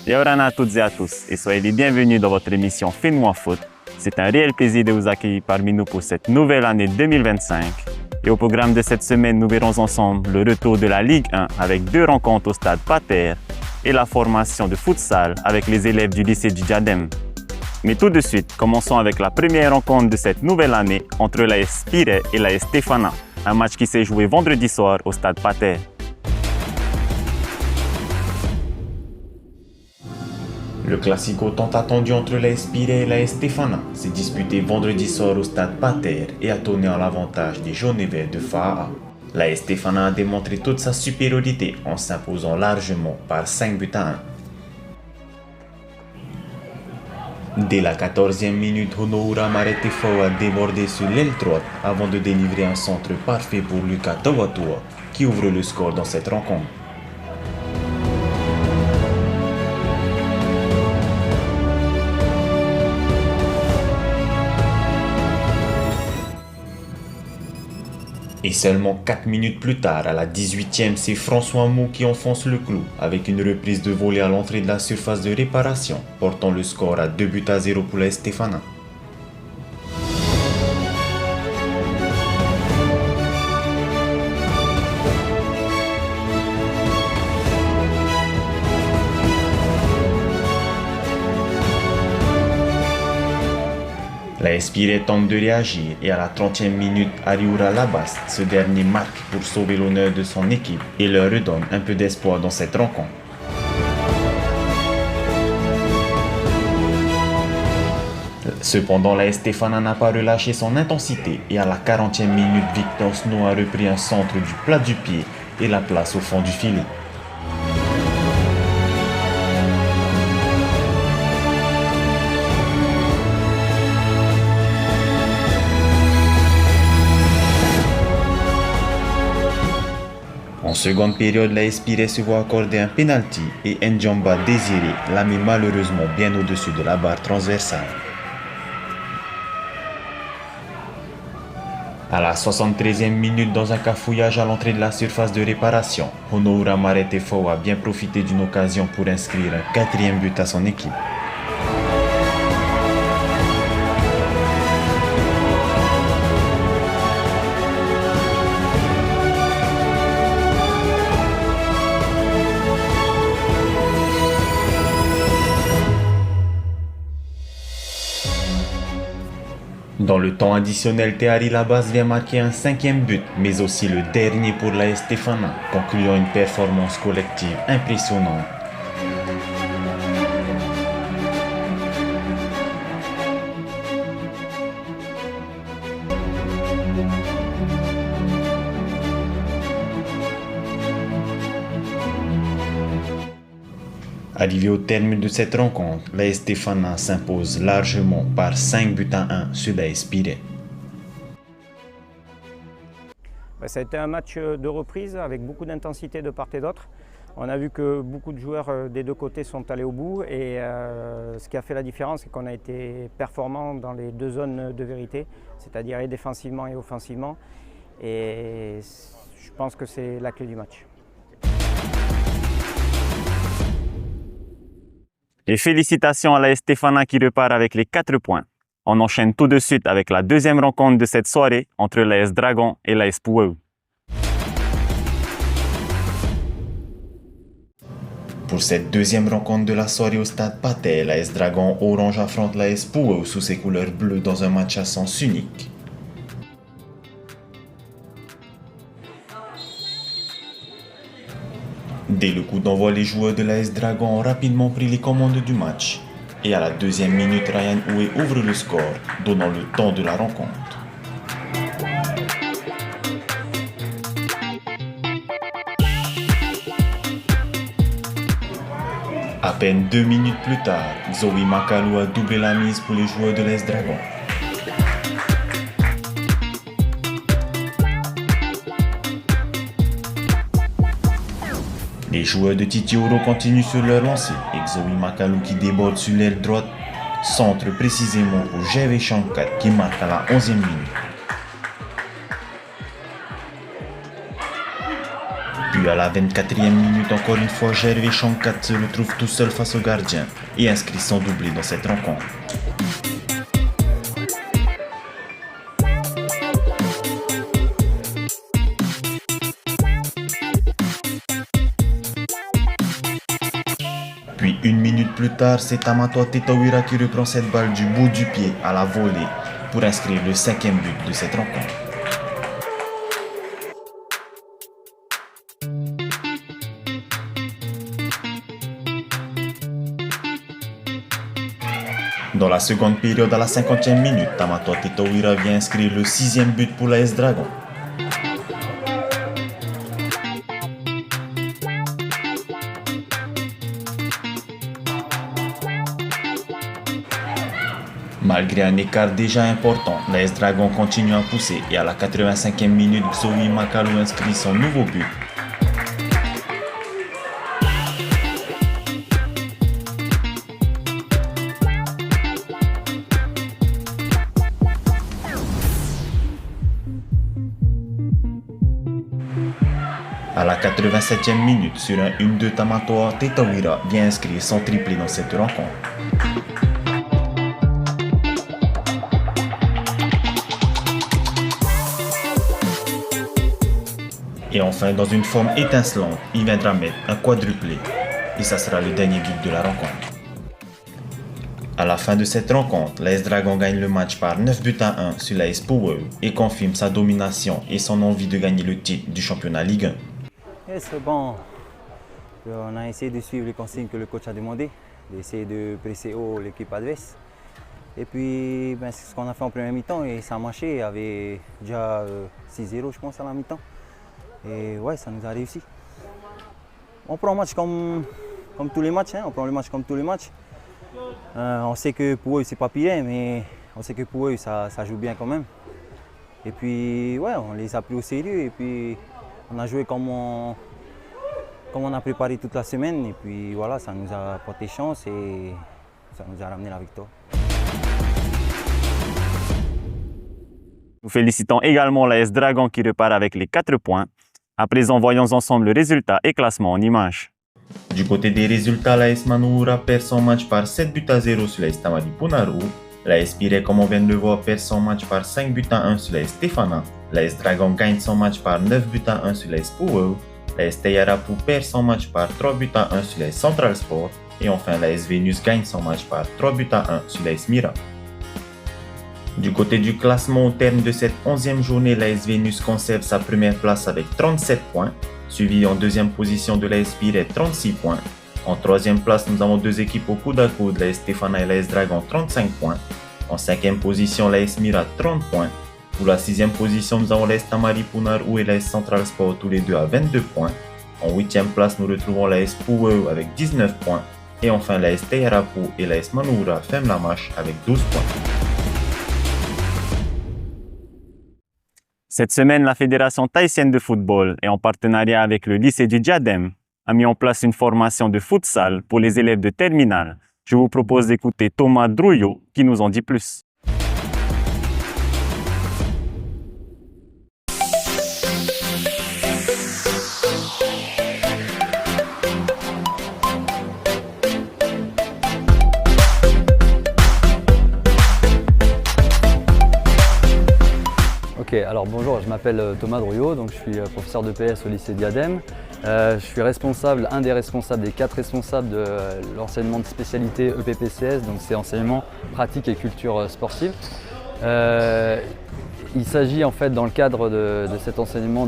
Yorana à toutes et à tous et soyez les bienvenus dans votre émission Fais-nous en foot. C'est un réel plaisir de vous accueillir parmi nous pour cette nouvelle année 2025. Et au programme de cette semaine, nous verrons ensemble le retour de la Ligue 1 avec 2 rencontres au stade Pater et la formation de futsal avec les élèves du lycée du Diadème. Mais tout de suite, commençons avec la première rencontre de cette nouvelle année entre l'AS Spiret et l'AS Stefana, un match qui s'est joué vendredi soir au stade Pater. Le classico tant attendu entre l'AS Spiret et l'AS Stefana s'est disputé vendredi soir au stade Pater et a tourné en l'avantage des jaunes et verts de Faaa. L'AS Stefana a démontré toute sa supériorité en s'imposant largement par 5-1. Dès la 14e minute, Honoura Maretefo a débordé sur l'aile droite avant de délivrer un centre parfait pour Lucas Tawatua qui ouvre le score dans cette rencontre. Et seulement 4 minutes plus tard, à la 18e, c'est François Mou qui enfonce le clou avec une reprise de volée à l'entrée de la surface de réparation, portant le score à 2-0 pour la Stefana. La Spiret tente de réagir et à la 30e minute, Ariura Labas, ce dernier marque pour sauver l'honneur de son équipe et leur redonne un peu d'espoir dans cette rencontre. Cependant, la Stefana n'a pas relâché son intensité et à la 40e minute, Victor Snow a repris un centre du plat du pied et la place au fond du filet. En seconde période, la Spiret se voit accorder un penalty et Ndjamba Désiré la met malheureusement bien au-dessus de la barre transversale. À la 73e minute, dans un cafouillage à l'entrée de la surface de réparation, Honoura Maretefo a bien profité d'une occasion pour inscrire un 4e but à son équipe. Dans le temps additionnel, Théari Labas vient marquer un 5e but, mais aussi le dernier pour la Stefana, concluant une performance collective impressionnante. Arrivé au terme de cette rencontre, la Stefana s'impose largement par 5-1 sur la Spiret. Ça a été un match de reprise avec beaucoup d'intensité de part et d'autre. On a vu que beaucoup de joueurs des deux côtés sont allés au bout et ce qui a fait la différence, c'est qu'on a été performants dans les 2 zones de vérité, c'est-à-dire et défensivement et offensivement. Et je pense que c'est la clé du match. Et félicitations à la Stefana qui repart avec les 4 points. On enchaîne tout de suite avec la 2e rencontre de cette soirée entre l'AS Dragon et l'AS Puau. Pour cette 2e rencontre de la soirée au stade Pater, l'AS Dragon Orange affronte l'AS Puau sous ses couleurs bleues dans un match à sens unique. Dès le coup d'envoi, les joueurs de l'AS Dragon ont rapidement pris les commandes du match. Et à la 2e minute, Ryan Oué ouvre le score, donnant le temps de la rencontre. À peine 2 minutes plus tard, Zoe Makalou a doublé la mise pour les joueurs de l'AS Dragon. Les joueurs de Titioro continuent sur leur lancée et Zoe Makalou qui déborde sur l'aile droite, centre précisément pour Jeve Shankat qui marque à la 11e minute. Puis à la 24e minute, encore une fois, Gervais Chankat se retrouve tout seul face au gardien et inscrit son doublé dans cette rencontre. Puis une minute plus tard, c'est Tamatoa Tetawira qui reprend cette balle du bout du pied à la volée pour inscrire le 5e but de cette rencontre. Dans la seconde période, à la 50e minute, Tamatoa Tetawira vient inscrire le 6e but pour l'AS Dragon. Malgré un écart déjà important, l'AS Dragon continue à pousser et à la 85e minute, Xowi Makalu inscrit son nouveau but. À la 87e minute, sur un 1-2, Tamatoa Tetawira vient inscrire son triplé dans cette rencontre. Et enfin, dans une forme étincelante, il viendra mettre un quadruplé. Et ça sera le dernier but de la rencontre. À la fin de cette rencontre, l'AS Dragon gagne le match par 9 buts à 1 sur l'AS Power et confirme sa domination et son envie de gagner le titre du championnat Ligue 1. C'est bon. On a essayé de suivre les consignes que le coach a demandé, d'essayer de presser haut l'équipe adverse. Et puis, c'est ce qu'on a fait en première mi-temps et ça a marché. Il y avait déjà 6-0, je pense, à la mi-temps. Et ouais, ça nous a réussi. On prend le match comme tous les matchs, hein. On prend le match comme tous les matchs. On sait que pour eux, c'est pas pire, mais on sait que pour eux, ça joue bien quand même. Et puis, ouais, on les a pris au sérieux et puis on a joué comme on a préparé toute la semaine. Et puis voilà, ça nous a porté chance et ça nous a ramené la victoire. Nous félicitons également l'AS Dragon qui repart avec les 4 points. À présent, voyons ensemble le résultat et classement en images. Du côté des résultats, l'AS Manoura perd son match par 7 buts à 0 sur l'AS Tamari Punaru. L'AS Pirée, comme on vient de le voir, perd son match par 5 buts à 1 sur l'AS Stefana. L'AS Dragon gagne son match par 9 buts à 1 sur l'AS Power. L'AS Teyarapu perd son match par 3 buts à 1 sur l'AS Central Sport. Et enfin, l'AS Venus gagne son match par 3 buts à 1 sur l'AS Mira. Du côté du classement, au terme de cette 11e journée, l'AS Venus conserve sa première place avec 37 points, suivi en deuxième position de l'AS Pirée 36 points. En troisième place, nous avons deux équipes au coude à coude, l'AS Stefana et l'AS Dragon 35 points. En cinquième position, l'AS Mira 30 points. Pour la sixième position, nous avons l'AS Tamari Punaru et l'AS Central Sport tous les deux à 22 points. En huitième place, nous retrouvons l'AS Power avec 19 points. Et enfin, l'AS Teyarapu et l'AS Manoura ferment la marche avec 12 points. Cette semaine, la Fédération thaïsienne de football et en partenariat avec le lycée du Diadème a mis en place une formation de futsal pour les élèves de terminale. Je vous propose d'écouter Thomas Drouillot qui nous en dit plus. Ok, alors bonjour, je m'appelle Thomas Drouillot, donc je suis professeur de PS au lycée Diadème. Je suis un des responsables, des 4 responsables de l'enseignement de spécialité EPPCS, donc c'est enseignement pratique et culture sportive. Il s'agit en fait dans le cadre de cet enseignement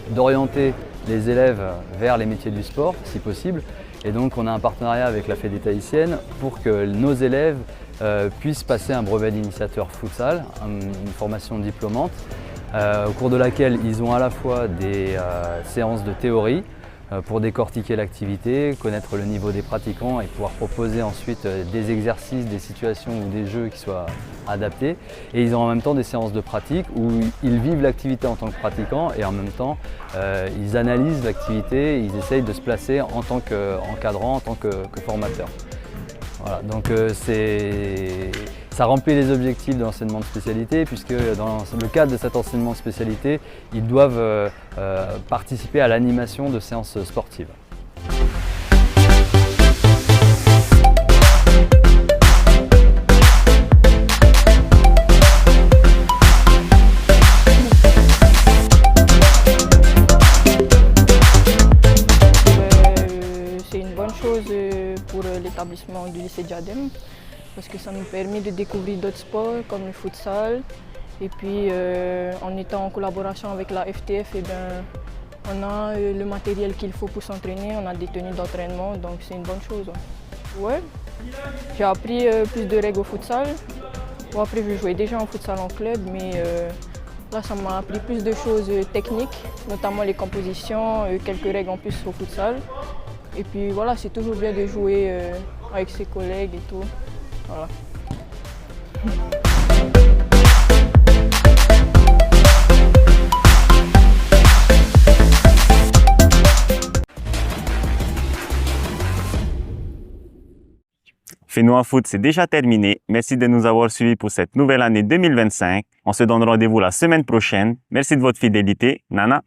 d'orienter les élèves vers les métiers du sport, si possible. Et donc on a un partenariat avec la Fédé thaïsienne pour que nos élèves puissent passer un brevet d'initiateur futsal, une formation diplômante, au cours de laquelle ils ont à la fois des séances de théorie pour décortiquer l'activité, connaître le niveau des pratiquants et pouvoir proposer ensuite des exercices, des situations ou des jeux qui soient adaptés. Et ils ont en même temps des séances de pratique où ils vivent l'activité en tant que pratiquants et en même temps ils analysent l'activité, ils essayent de se placer en tant qu'encadrant, en tant que formateur. Voilà, donc ça remplit les objectifs de l'enseignement de spécialité puisque dans le cadre de cet enseignement de spécialité, ils doivent participer à l'animation de séances sportives. C'est une bonne chose pour l'établissement du lycée Diadème parce que ça nous permet de découvrir d'autres sports comme le futsal. Et puis en étant en collaboration avec la FTF, on a le matériel qu'il faut pour s'entraîner, on a des tenues d'entraînement, donc c'est une bonne chose. Ouais, j'ai appris plus de règles au futsal. Bon, après, je jouais déjà en futsal en club, mais là, ça m'a appris plus de choses techniques, notamment les compositions, quelques règles en plus au futsal. Et puis voilà, c'est toujours bien de jouer avec ses collègues et tout. Voilà. Fais-nous un foot, c'est déjà terminé. Merci de nous avoir suivis pour cette nouvelle année 2025. On se donne rendez-vous la semaine prochaine. Merci de votre fidélité. Nana.